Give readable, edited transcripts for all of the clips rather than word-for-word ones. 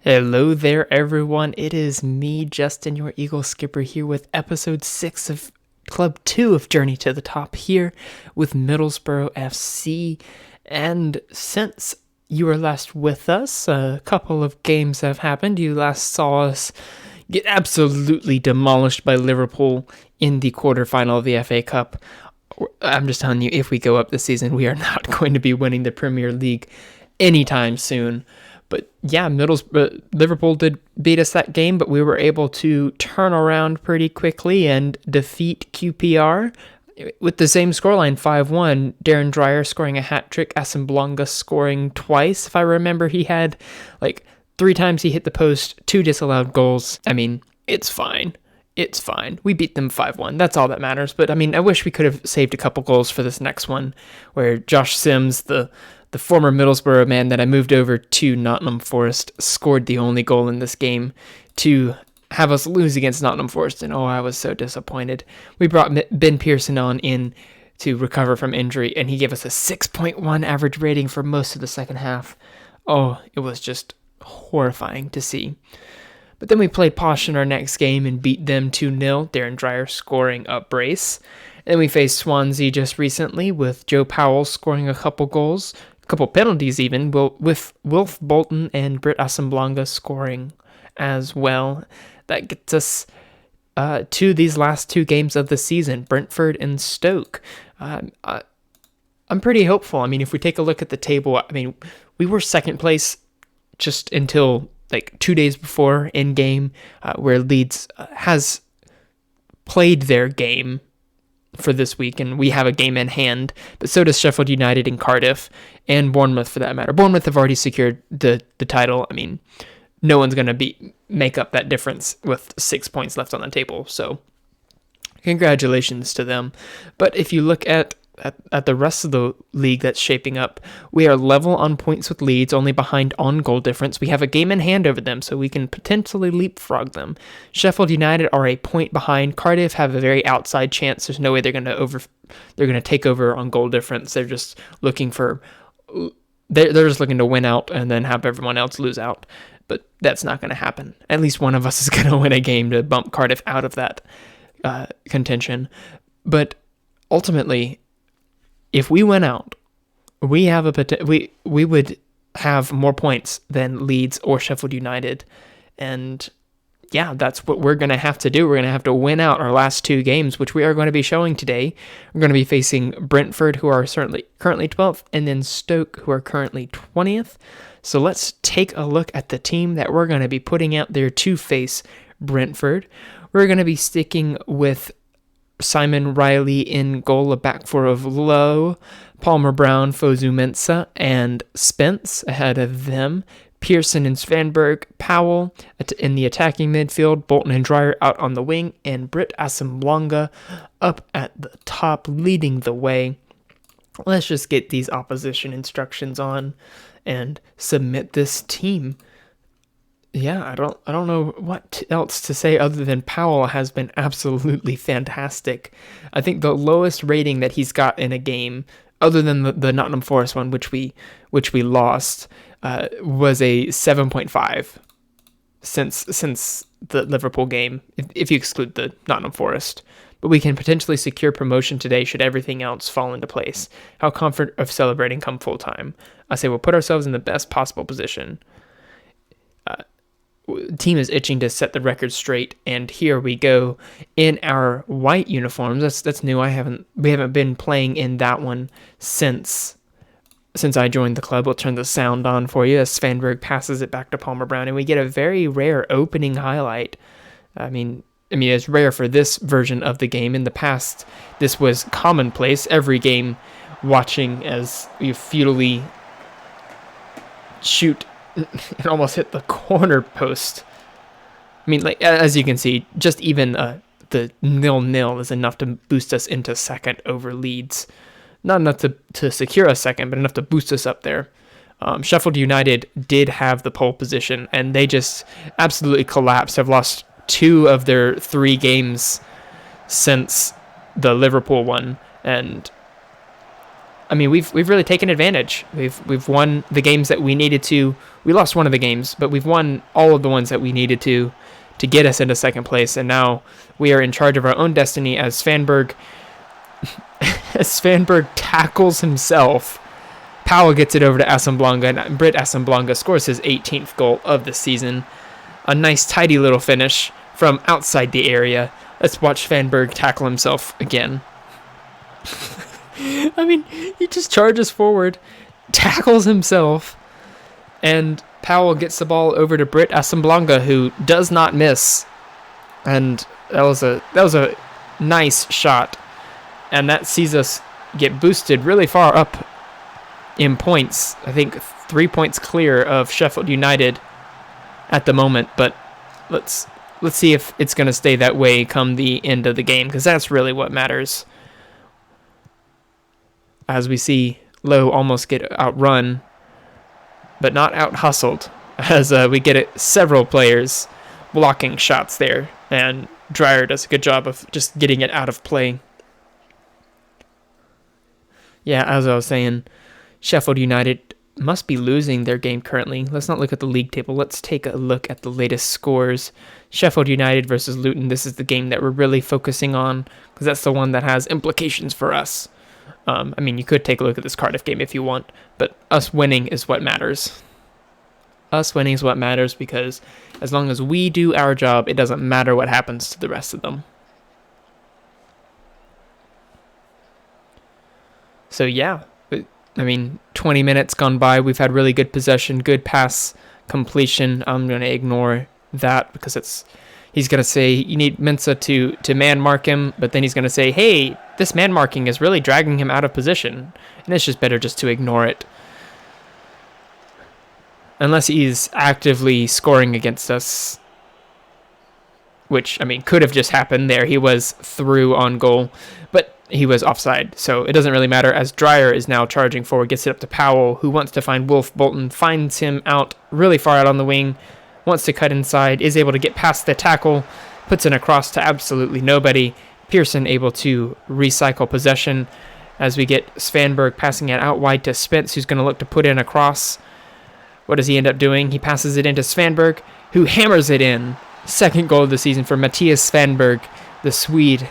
Hello there, everyone. It is me, Justin, your EagleSkipper, here with episode 6 of Club 2 of Journey to the Top, here with Middlesbrough FC. And since you were last with us, a couple of games have happened. You last saw us get absolutely demolished by Liverpool in the quarterfinal of the FA Cup. I'm just telling you, if we go up this season, we are not going to be winning the Premier League anytime soon. But yeah, Liverpool did beat us that game, but we were able to turn around pretty quickly and defeat QPR with the same scoreline, 5-1. Darren Dreyer scoring a hat-trick, Asamblonga scoring twice. If I remember, he had 3 times he hit the post, 2 disallowed goals. I mean, it's fine. It's fine. We beat them 5-1. That's all that matters. But I mean, I wish we could have saved a couple goals for this next one, where Josh Sims, the former Middlesbrough man that I moved over to Nottingham Forest, scored the only goal in this game to have us lose against Nottingham Forest, and I was so disappointed. We brought Ben Pearson on in to recover from injury, and he gave us a 6.1 average rating for most of the second half. Oh, it was just horrifying to see. But then we played Posh in our next game and beat them 2-0, Darren Dreyer scoring a brace. And then we faced Swansea just recently with Joe Powell scoring a couple goals, a couple penalties even, with Wilf Bolton and Britt Asamblonga scoring as well. That gets us to these last 2 games of the season, Brentford and Stoke. I'm pretty hopeful. I mean, if we take a look at the table, I mean, we were second place just until 2 days before in game, where Leeds has played their game for this week, and we have a game in hand, but so does Sheffield United and Cardiff, and Bournemouth for that matter. Bournemouth have already secured the title. I mean, no one's going to make up that difference with 6 points left on the table, so congratulations to them. But if you look at the rest of the league that's shaping up, we are level on points with Leeds, only behind on goal difference. We have a game in hand over them, so we can potentially leapfrog them. Sheffield United are a point behind. Cardiff have a very outside chance. There's no way they're going to take over on goal difference. They're just looking to win out and then have everyone else lose out. But that's not going to happen. At least one of us is going to win a game to bump Cardiff out of that contention. But ultimately, if we went out, we would have more points than Leeds or Sheffield United, and yeah, that's what we're going to have to do. We're going to have to win out our last 2 games, which we are going to be showing today. We're going to be facing Brentford, who are currently 12th, and then Stoke, who are currently 20th. So let's take a look at the team that we're going to be putting out there to face Brentford. We're going to be sticking with Simon Riley in goal, a back four of Lowe, Palmer Brown, Fosu Mensah, and Spence ahead of them. Pearson and Svanberg, Powell in the attacking midfield, Bolton and Dreyer out on the wing, and Britt Asamblonga up at the top, leading the way. Let's just get these opposition instructions on and submit this team. Yeah, I don't know what else to say other than Powell has been absolutely fantastic. I think the lowest rating that he's got in a game, other than the Nottingham Forest one, which we lost, was a 7.5 since the Liverpool game, if you exclude the Nottingham Forest. But we can potentially secure promotion today should everything else fall into place. How comfort of celebrating come full time. I say we'll put ourselves in the best possible position. Team is itching to set the record straight, and here we go in our white uniforms. That's new. We haven't been playing in that one since I joined the club. We'll turn the sound on for you as Svanberg passes it back to Palmer Brown, and we get a very rare opening highlight. I mean, it's rare for this version of the game. In the past, this was commonplace. Every game, watching as you futilely shoot. It almost hit the corner post. I mean, as you can see, just even the 0-0 is enough to boost us into second over Leeds. Not enough to secure us second, but enough to boost us up there. Sheffield United did have the pole position, and they just absolutely collapsed. Have lost 2 of their 3 games since the Liverpool one, and I mean, we've really taken advantage. We've won the games that we needed to. We lost one of the games, but we've won all of the ones that we needed to get us into second place. And now we are in charge of our own destiny as Svanberg tackles himself. Powell gets it over to Assomblonga, and Britt Assomblonga scores his 18th goal of the season. A nice, tidy little finish from outside the area. Let's watch Svanberg tackle himself again. I mean, he just charges forward, tackles himself, and Powell gets the ball over to Britt Assomblonga, who does not miss. And that was a nice shot, and that sees us get boosted really far up in points. I think 3 points clear of Sheffield United at the moment, but let's see if it's going to stay that way come the end of the game, because that's really what matters. As we see Lowe almost get outrun, but not out-hustled, as we get several players blocking shots there, and Dreyer does a good job of just getting it out of play. Yeah, as I was saying, Sheffield United must be losing their game currently. Let's not look at the league table. Let's take a look at the latest scores. Sheffield United versus Luton. This is the game that we're really focusing on, because that's the one that has implications for us. I mean, you could take a look at this Cardiff game if you want, but us winning is what matters. Us winning is what matters, because as long as we do our job, it doesn't matter what happens to the rest of them. So yeah, I mean, 20 minutes gone by. We've had really good possession, good pass completion. I'm going to ignore that because he's going to say you need Mensah to man mark him, but then he's going to say, hey, this man marking is really dragging him out of position, and it's just better just to ignore it. Unless he's actively scoring against us, which, I mean, could have just happened there. He was through on goal, but he was offside, so it doesn't really matter, as Dreyer is now charging forward, gets it up to Powell, who wants to find Wolf Bolton, finds him out really far out on the wing, wants to cut inside, is able to get past the tackle, puts it across to absolutely nobody. Pearson able to recycle possession as we get Svanberg passing it out wide to Spence, who's going to look to put in a cross. What does he end up doing? He passes it into Svanberg, who hammers it in. Second goal of the season for Matthias Svanberg, the Swede.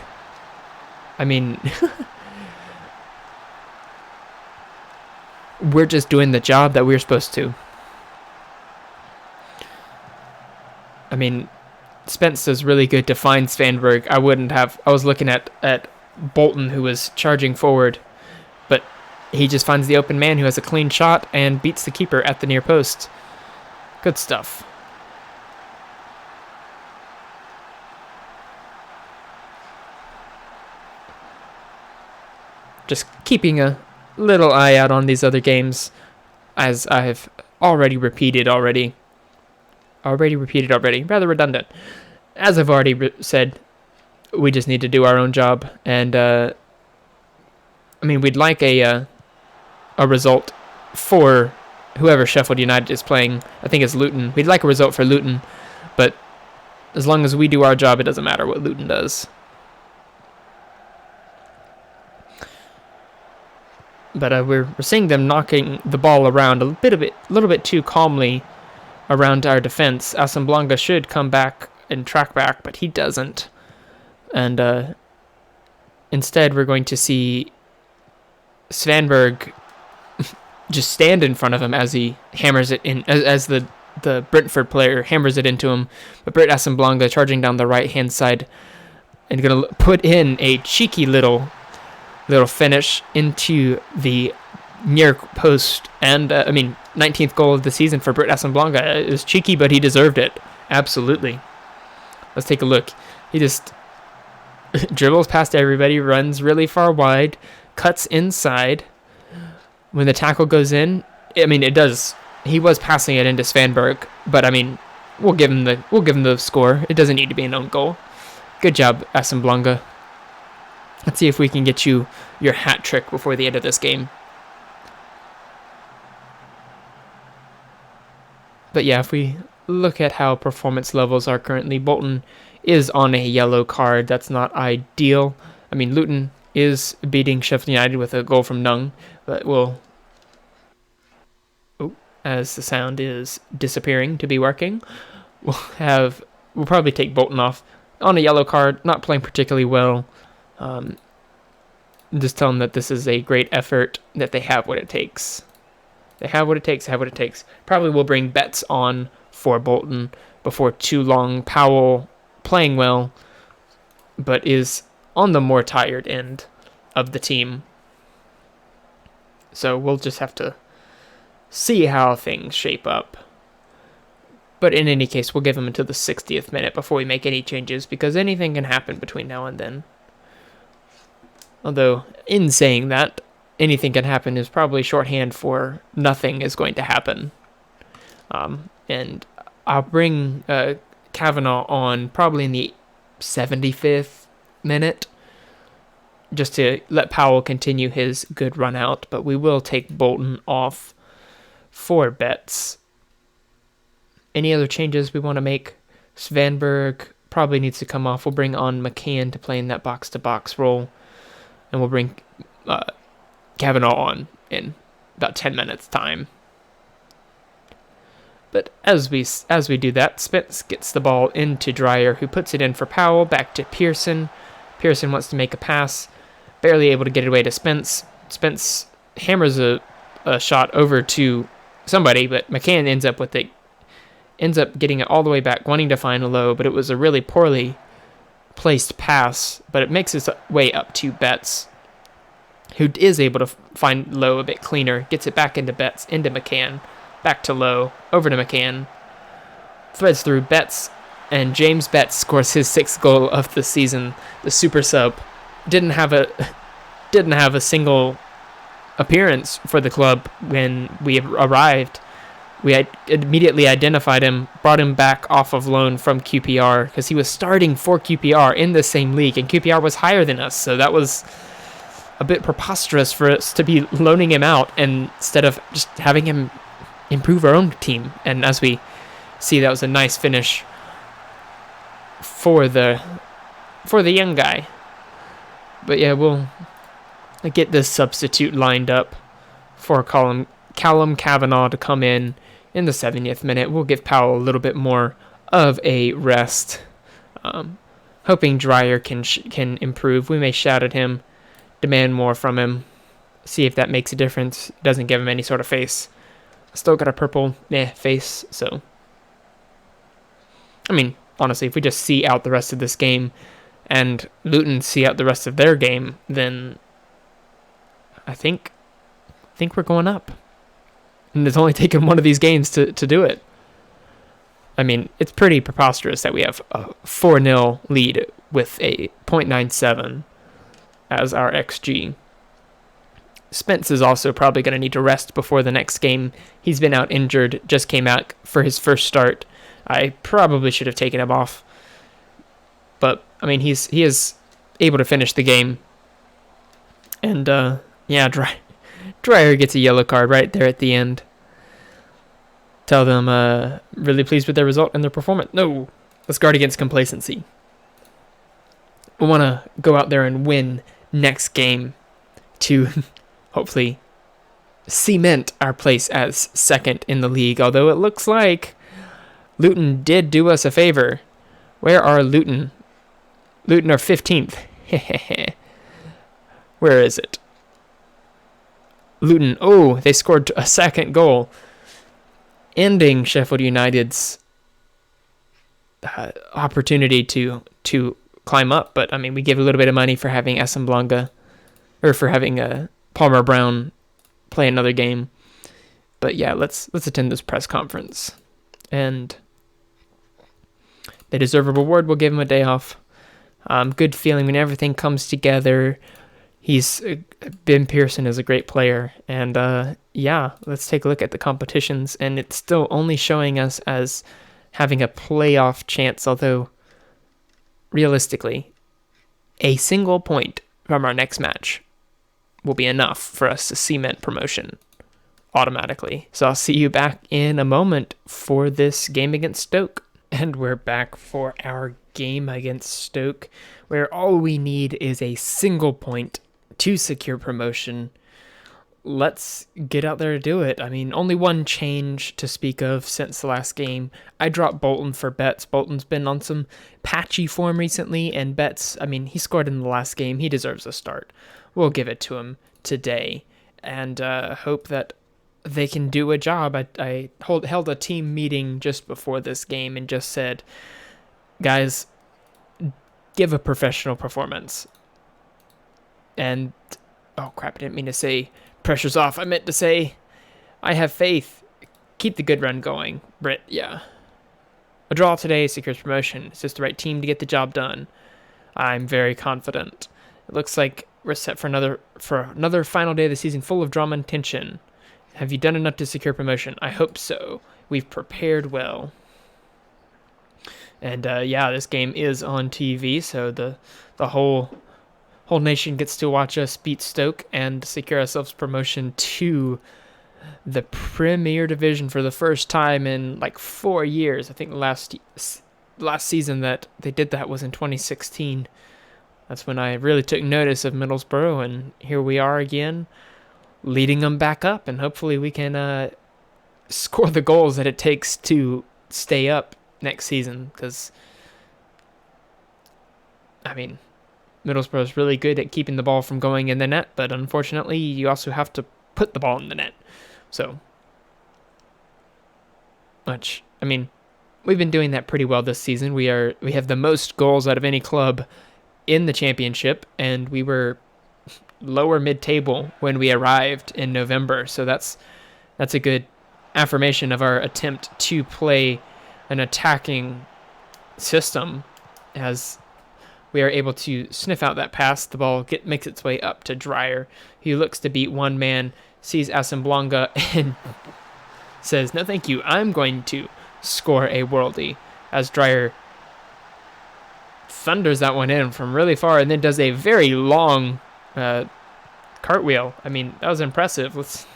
I mean, we're just doing the job that we're supposed to. I mean, Spence does really good to find Svanberg. I was looking at Bolton, who was charging forward, but he just finds the open man who has a clean shot and beats the keeper at the near post. Good stuff. Just keeping a little eye out on these other games, as I have already repeated. Rather redundant. As I've already said, we just need to do our own job, and I mean, we'd like a result for whoever Sheffield United is playing. I think it's Luton. We'd like a result for Luton, but as long as we do our job, it doesn't matter what Luton does. But we're seeing them knocking the ball around a little bit too calmly around our defense. Assomblonga should come back and track back, but he doesn't. And instead, we're going to see Svanberg just stand in front of him as he hammers it in, as the Brentford player hammers it into him. But Britt Assomblonga charging down the right-hand side and going to put in a cheeky little finish into the near post. And, 19th goal of the season for Britt Assomblonga. It was cheeky, but he deserved it. Absolutely. Let's take a look. He just dribbles past everybody, runs really far wide, cuts inside. When the tackle goes in, it does. He was passing it into Svanberg, but we'll give him the score. It doesn't need to be an own goal. Good job, Assomblonga. Let's see if we can get you your hat trick before the end of this game. But yeah, if we look at how performance levels are currently, Bolton is on a yellow card. That's not ideal. Luton is beating Sheffield United with a goal from Nung, but as the sound is disappearing to be working, we'll probably take Bolton off on a yellow card, not playing particularly well. Just tell them that this is a great effort, that they have what it takes. They have what it takes. Probably will bring Betts on for Bolton before too long. Powell playing well, but is on the more tired end of the team. So we'll just have to see how things shape up. But in any case, we'll give him until the 60th minute before we make any changes, because anything can happen between now and then. Although, in saying that, anything can happen is probably shorthand for nothing is going to happen. And I'll bring Kavanaugh on probably in the 75th minute, just to let Powell continue his good run out, but we will take Bolton off for Betts. Any other changes we want to make? Svanberg probably needs to come off. We'll bring on McCann to play in that box-to-box role, and we'll bring Kavanaugh on in about 10 minutes' time. But as we do that, Spence gets the ball into Dreyer, who puts it in for Powell, back to Pearson. Pearson wants to make a pass, barely able to get it away to Spence. Spence hammers a shot over to somebody, but McCann ends up getting it all the way back, wanting to find Lowe, but it was a really poorly placed pass, but it makes its way up to Betts, who is able to find Lowe a bit cleaner, gets it back into Betts, into McCann, back to Lowe, over to McCann, threads through Betts, and James Betts scores his 6th goal of the season. The super sub didn't have a single appearance for the club when we arrived. We had immediately identified him, brought him back off of loan from QPR, because he was starting for QPR in the same league, and QPR was higher than us, so that was a bit preposterous for us to be loaning him out instead of just having him improve our own team. And as we see, that was a nice finish for the young guy. But yeah, we'll get this substitute lined up for Callum Kavanaugh to come in the 70th minute. We'll give Powell a little bit more of a rest, hoping Dreyer can improve. We may shout at him, demand more from him, see if that makes a difference. Doesn't give him any sort of face. Still got a purple face, so I mean, honestly, if we just see out the rest of this game and Luton see out the rest of their game, then I think we're going up. And it's only taken one of these games to do it. I mean, it's pretty preposterous that we have a 4-0 lead with a .97 as our XG. Spence is also probably going to need to rest before the next game. He's been out injured, just came out for his first start. I probably should have taken him off. But, I mean, he is able to finish the game. And, Dreyer gets a yellow card right there at the end. Tell them really pleased with their result and their performance. No, let's guard against complacency. We want to go out there and win next game to hopefully cement our place as second in the league. Although it looks like Luton did do us a favor. Where are Luton? Luton are 15th. Where is it? Luton, they scored a second goal, ending Sheffield United's opportunity to climb up. But, I mean, we give a little bit of money for having Assemblanca, or for having Palmer Brown play another game. But, yeah, let's attend this press conference. And they deserve a reward. We'll give him a day off. Good feeling when everything comes together. Ben Pearson is a great player, and let's take a look at the competitions, and it's still only showing us as having a playoff chance, although realistically, a single point from our next match will be enough for us to cement promotion automatically. So I'll see you back in a moment for this game against Stoke. And we're back for our game against Stoke, where all we need is a single point to secure promotion. Let's get out there to do it. I mean, only one change to speak of since the last game. I dropped Bolton for Betts. Bolton's been on some patchy form recently, and Betts, I mean, he scored in the last game. He deserves a start. We'll give it to him today, and hope that they can do a job. I held a team meeting just before this game and just said, guys, give a professional performance. And, oh crap, I didn't mean to say pressure's off. I meant to say, I have faith. Keep the good run going. Britt, yeah. A draw today secures promotion. It's just the right team to get the job done. I'm very confident. It looks like we're set for another final day of the season full of drama and tension. Have you done enough to secure promotion? I hope so. We've prepared well. And yeah, this game is on TV, so the whole nation gets to watch us beat Stoke and secure ourselves promotion to the Premier Division for the first time in like 4 years. I think the last season that they did that was in 2016. That's when I really took notice of Middlesbrough, and here we are again, leading them back up, and hopefully we can score the goals that it takes to stay up next season, because, I mean, Middlesbrough is really good at keeping the ball from going in the net, but unfortunately you also have to put the ball in the net. So, I mean, we've been doing that pretty well this season. We have the most goals out of any club in the championship, and we were lower mid-table when we arrived in November. So that's a good affirmation of our attempt to play an attacking system, as we are able to sniff out that pass. The ball makes its way up to Dreyer. He looks to beat one man, sees Asamblanga, and says, no thank you, I'm going to score a worldie, as Dreyer thunders that one in from really far and then does a very long cartwheel. I mean, that was impressive. Let's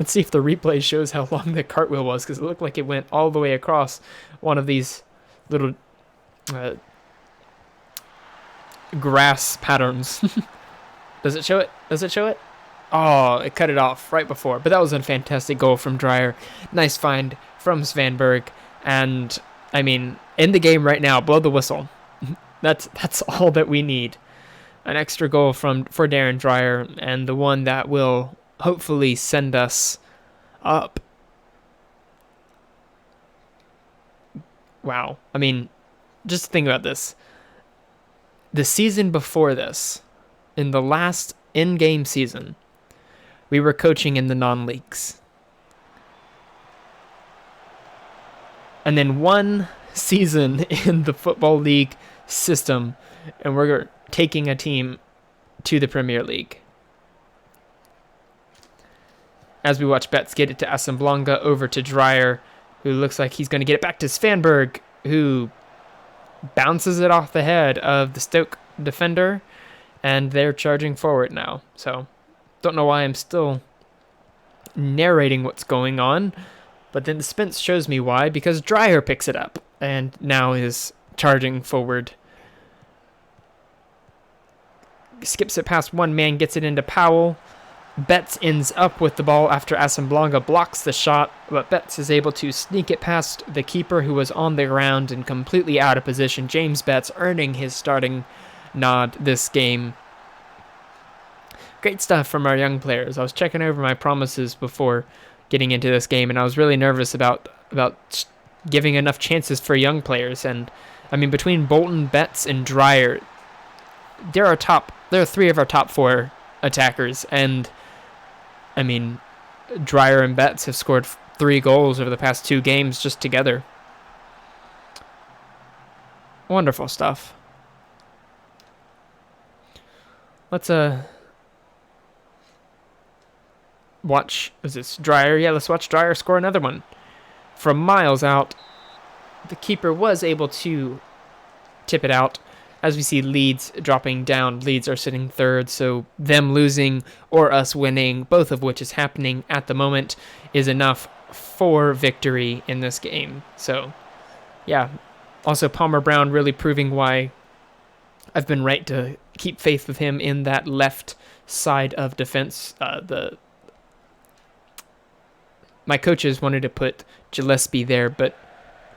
see if the replay shows how long the cartwheel was, because it looked like it went all the way across one of these little grass patterns. Does it show it? Does it show it? Oh, it cut it off right before. But that was a fantastic goal from Dreyer. Nice find from Svanberg. And, I mean, in the game right now, blow the whistle. That's all that we need. An extra goal for Darren Dreyer, and the one that will hopefully send us up. Wow. I mean, just think about this. The season before this, in the last in-game season, we were coaching in the non-leagues. And then one season in the Football League system, and we're taking a team to the Premier League. As we watch Betts get it to Asamblanga, over to Dreyer, who looks like he's going to get it back to Svanberg, who bounces it off the head of the Stoke defender, and they're charging forward now. So, don't know why I'm still narrating what's going on, but then the Spence shows me why, because Dreyer picks it up, and now is charging forward. Skips it past one man, gets it into Powell. Betts ends up with the ball after Asamblanga blocks the shot, but Betts is able to sneak it past the keeper, who was on the ground and completely out of position. James Betts earning his starting nod this game. Great stuff from our young players. I was checking over my promises before getting into this game, and I was really nervous about giving enough chances for young players. And I mean, between Bolton, Betts, and Dreyer, there are three of our top four attackers, and I mean, Dreyer and Betts have scored 3 goals over the past 2 games just together. Wonderful stuff. Let's watch. Is this Dreyer? Yeah, let's watch Dreyer score another one from miles out. The keeper was able to tip it out. As we see Leeds dropping down, Leeds are sitting third, so them losing or us winning, both of which is happening at the moment, is enough for victory in this game. So, yeah. Also, Palmer Brown really proving why I've been right to keep faith with him in that left side of defense. My coaches wanted to put Gillespie there, but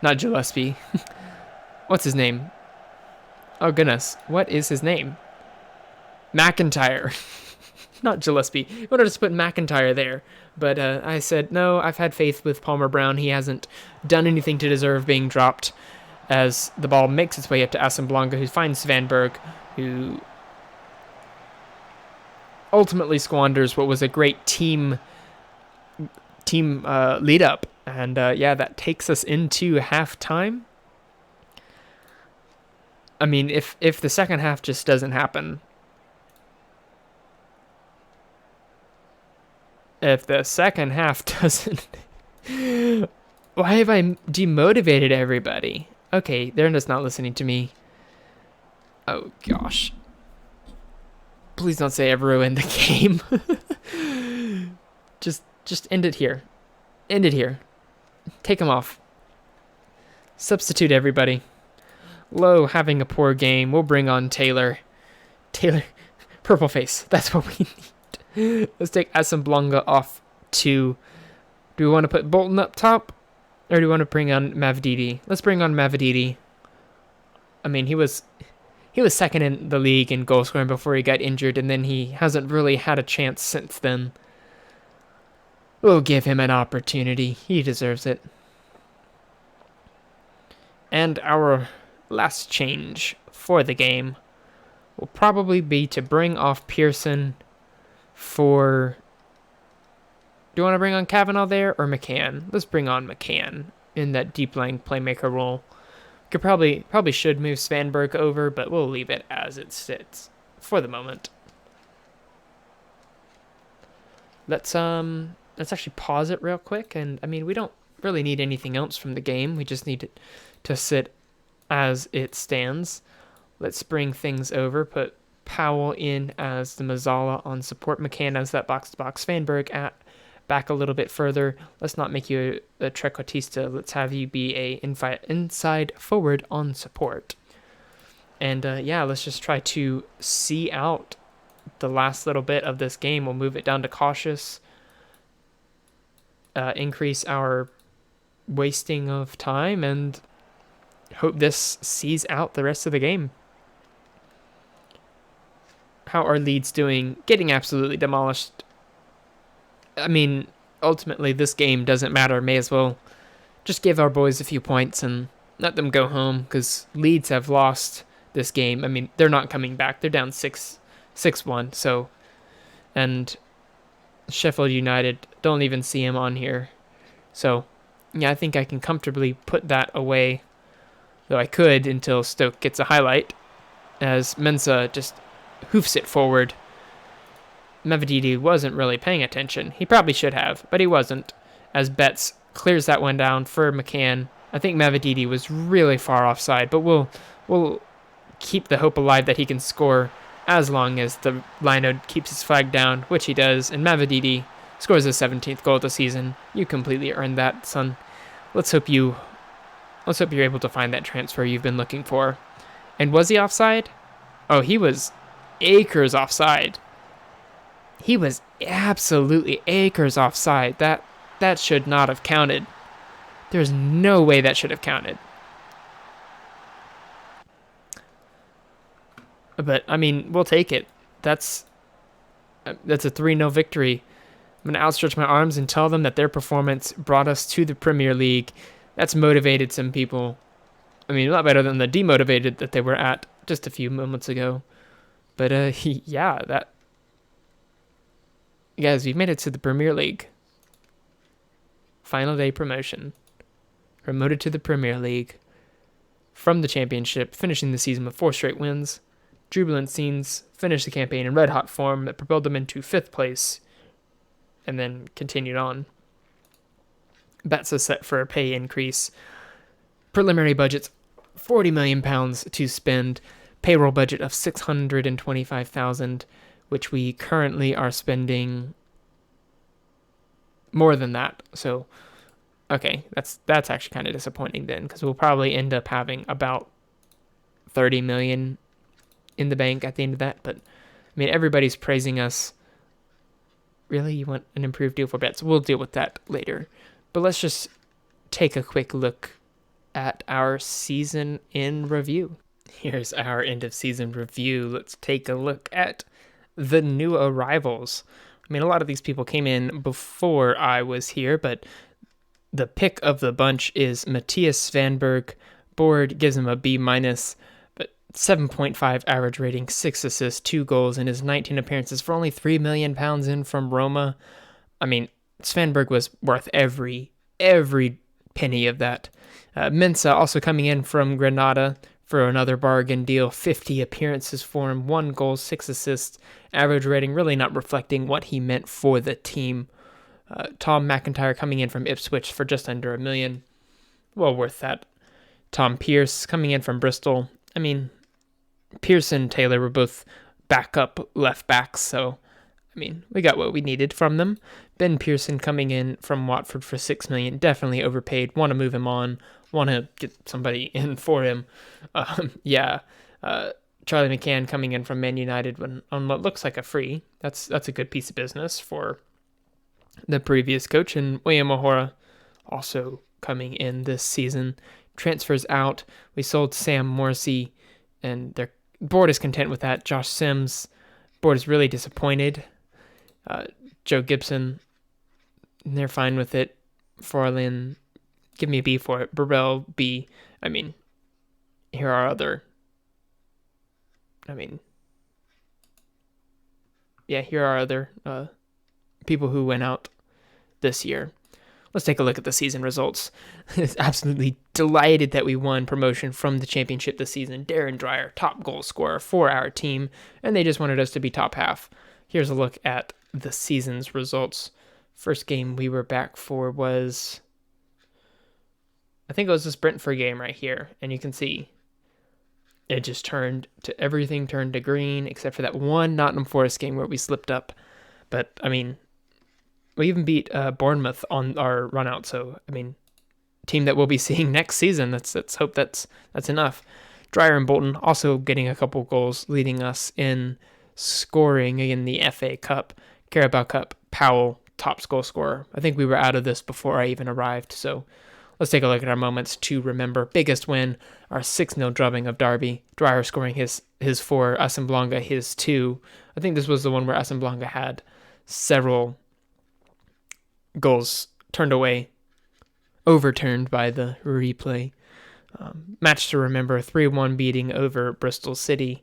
not Gillespie. What's his name? Oh goodness, what is his name? McIntyre. Not Gillespie. I wanted to put McIntyre there, but I said no. I've had faith with Palmer Brown. He hasn't done anything to deserve being dropped. As the ball makes its way up to Assemblonga, who finds Svanberg, who ultimately squanders what was a great team lead up, and that takes us into halftime. I mean, if the second half just doesn't happen, why have I demotivated everybody? Okay, they're just not listening to me. Oh gosh. Please don't say I've ruined the game. Just end it here. End it here. Take them off. Substitute everybody. Lowe having a poor game. We'll bring on Taylor. Purple face. That's what we need. Let's take Assemblonga off to... Do we want to put Bolton up top? Or do we want to bring on Mavdidi? Let's bring on Mavdidi. I mean, he was second in the league in goal scoring before he got injured, and then he hasn't really had a chance since then. We'll give him an opportunity. He deserves it. And our last change for the game will probably be to bring off Pearson for... Do you want to bring on Cavanaugh there or McCann? Let's bring on McCann in that deep lying playmaker role. Could probably should move Svanberg over, but we'll leave it as it sits for the moment. Let's actually pause it real quick, and I mean, we don't really need anything else from the game. We just need it to sit as it stands. Let's bring things over. Put Powell in as the Mazzala on support. McCann as that box-to-box. Svanberg back a little bit further. Let's not make you a trequartista. Let's have you be a inside forward on support. And let's just try to see out the last little bit of this game. We'll move it down to cautious. Increase our wasting of time and hope this sees out the rest of the game. How are Leeds doing? Getting absolutely demolished. I mean, ultimately, this game doesn't matter. May as well just give our boys a few points and let them go home, because Leeds have lost this game. I mean, they're not coming back. They're down 6-1. So, and Sheffield United, don't even see him on here. So, yeah, I think I can comfortably put that away. Though I could until Stoke gets a highlight, as Mensah just hoofs it forward. Mavdidi wasn't really paying attention. He probably should have, but he wasn't, as Betts clears that one down for McCann. I think Mavdidi was really far offside, but we'll keep the hope alive that he can score as long as the Lino keeps his flag down, which he does, and Mavdidi scores his 17th goal of the season. You completely earned that, son. Let's hope you're able to find that transfer you've been looking for. And was he offside? Oh, he was acres offside. He was absolutely acres offside. That should not have counted. There's no way that should have counted. But, I mean, we'll take it. That's a 3-0 victory. I'm going to outstretch my arms and tell them that their performance brought us to the Premier League. That's motivated some people. I mean, a lot better than the demotivated that they were at just a few moments ago. But, guys, we've made it to the Premier League. Final day promotion. Promoted to the Premier League from the Championship, finishing the season with 4 straight wins. Jubilant scenes finished the campaign in red-hot form that propelled them into 5th place and then continued on. Betts is set for a pay increase. Preliminary budget's £40 million to spend. Payroll budget of $625,000, which we currently are spending more than that. So, okay, that's actually kind of disappointing then, because we'll probably end up having about $30 million in the bank at the end of that. But mean, everybody's praising us. Really? You want an improved deal for bets? We'll deal with that later. But let's just take a quick look at our season in review. Here's our end of season review. Let's take a look at the new arrivals. I mean, a lot of these people came in before I was here, but the pick of the bunch is Matthias Svanberg. Board gives him a B-, but 7.5 average rating, 6 assists, 2 goals in his 19 appearances for only £3 million in from Roma. I mean, Svanberg was worth every penny of that. Mensah also coming in from Granada for another bargain deal, 50 appearances for him, 1 goal, 6 assists, average rating, really not reflecting what he meant for the team. Tom McIntyre coming in from Ipswich for just under £1 million, well worth that. Tom Pearce coming in from Bristol. I mean, Pearce and Taylor were both backup left backs, so I mean, we got what we needed from them. Ben Pearson coming in from Watford for $6 million, definitely overpaid. Want to move him on. Want to get somebody in for him. Charlie McCann coming in from Man United on what looks like a free. That's a good piece of business for the previous coach. And William O'Hora also coming in this season. Transfers out. We sold Sam Morrissey, and their board is content with that. Josh Sims, board is really disappointed. Joe Gibson, they're fine with it. Forlin, give me a B for it. Burrell, B. I mean, here are other. Here are other people who went out this year. Let's take a look at the season results. Absolutely delighted that we won promotion from the championship this season. Darren Dreyer, top goal scorer for our team, and they just wanted us to be top half. Here's a look at the season's results. First game we were back for was, I think it was this Brentford game right here, and you can see it just everything turned to green, except for that one Nottingham Forest game where we slipped up. But, I mean, we even beat Bournemouth on our run out, so, I mean, team that we'll be seeing next season, let's hope that's enough. Dreyer and Bolton also getting a couple goals, leading us in scoring in the FA Cup, Carabao Cup. Powell, top goal scorer. I think we were out of this before I even arrived, so let's take a look at our moments to remember. Biggest win, our 6-0 drubbing of Derby. Dreyer scoring his 4, Assemblanca his 2. I think this was the one where Assemblanca had several goals turned away, overturned by the replay. Match to remember, 3-1 beating over Bristol City.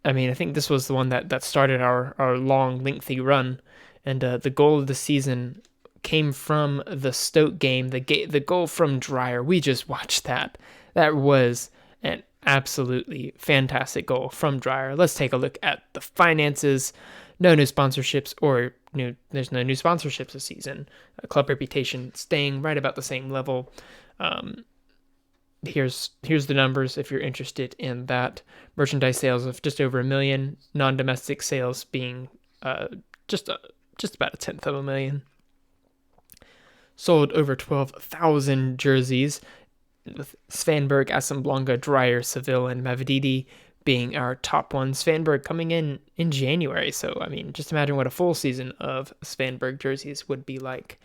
I mean, I think this was the one that started our long, lengthy run. And the goal of the season came from the Stoke game, the goal from Dreyer. We just watched that. That was an absolutely fantastic goal from Dreyer. Let's take a look at the finances. No new sponsorships, there's no new sponsorships this season. Club reputation staying right about the same level. Here's the numbers if you're interested in that. Merchandise sales of just over $1 million. Non-domestic sales being just about a tenth of $1 million. Sold over 12,000 jerseys, with Svanberg, Assemblanca, Dreyer, Seville, and Mavididi being our top ones. Svanberg coming in January, so I mean, just imagine what a full season of Svanberg jerseys would be like.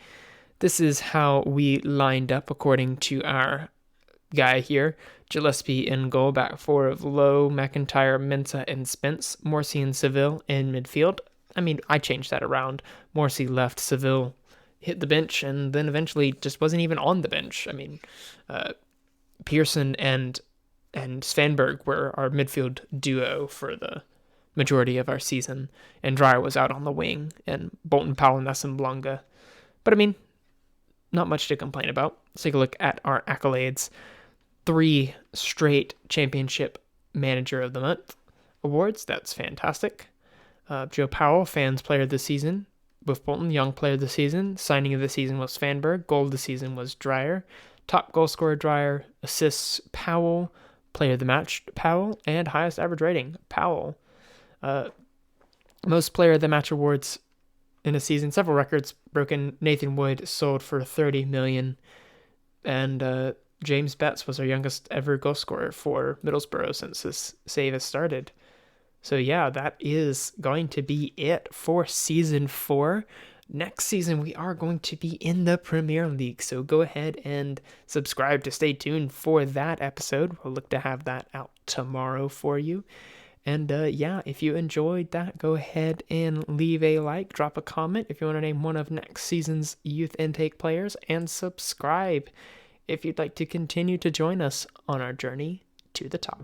This is how we lined up according to our guy here. Gillespie in goal, back four of Lowe, McIntyre, Mensah, and Spence. Morrissey and Seville in midfield. I mean, I changed that around. Morrissey left, Seville hit the bench, and then eventually just wasn't even on the bench. I mean, Pearson and Svanberg were our midfield duo for the majority of our season, and Dreyer was out on the wing, and Bolton, Powell, and Assemblanca. But I mean, not much to complain about. Let's take a look at our accolades. 3 straight Championship Manager of the Month awards. That's fantastic. Joe Powell, Fans Player of the Season with Bolton. Young Player of the Season. Signing of the Season was Svanberg. Goal of the Season was Dreyer. Top goal scorer, Dreyer. Assists, Powell. Player of the Match, Powell. And highest average rating, Powell. Most Player of the Match awards in a season. Several records broken. Nathan Wood sold for $30 million. And James Betts was our youngest ever goal scorer for Middlesbrough since this save has started. So yeah, that is going to be it for season 4. Next season, we are going to be in the Premier League, so go ahead and subscribe to stay tuned for that episode. We'll look to have that out tomorrow for you. And yeah, if you enjoyed that, go ahead and leave a like, drop a comment if you want to name one of next season's youth intake players, and subscribe if you'd like to continue to join us on our journey to the top.